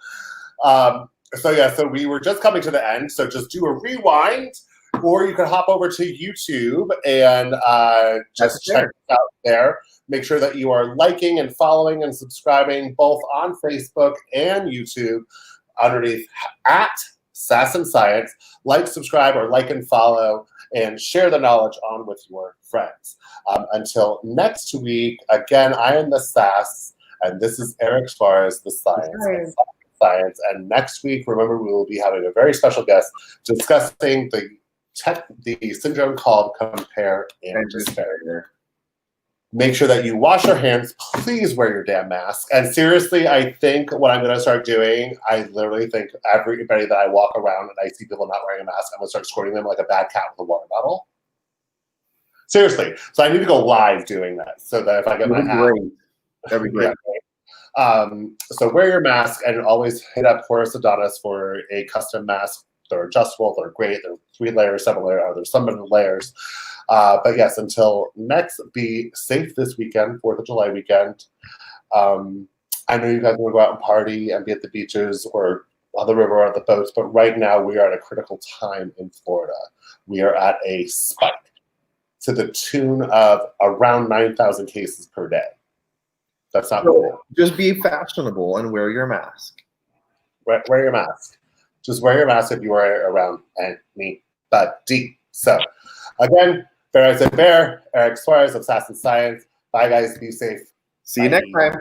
So we were just coming to the end. So just do a rewind, or you can hop over to YouTube and just check us out there. Make sure that you are liking and following and subscribing both on Facebook and YouTube underneath at Sass&Science. Like, subscribe, or like and follow, and share the knowledge on with your friends. Until next week, again, I am the Sass, and this is Eric Suarez, the Science. Science. And next week, remember, we will be having a very special guest discussing the syndrome called compare and despair. Make sure that you wash your hands. Please wear your damn mask. And seriously, I think what I'm going to start doing, I literally think everybody that I walk around and I see people not wearing a mask, I'm going to start squirting them like a bad cat with a water bottle. Seriously. So I need to go live doing that so that if I get my hat. That'd be great. So wear your mask and always hit up Horace Adonis for a custom mask. They're adjustable. They're great. They're 3 layers, 7 layers. There's some layers. But yes, until next, be safe this weekend, 4th of July weekend. I know you guys want to go out and party and be at the beaches or on the river or on the boats, but right now we are at a critical time in Florida. We are at a spike to the tune of around 9,000 cases per day. That's not cool. Just be fashionable and wear your mask. Wear your mask. Just wear your mask if you are around anybody. So, again, Bear I said Bear, Eric Suarez of Sass&Science. Bye, guys. Be safe. See you next time.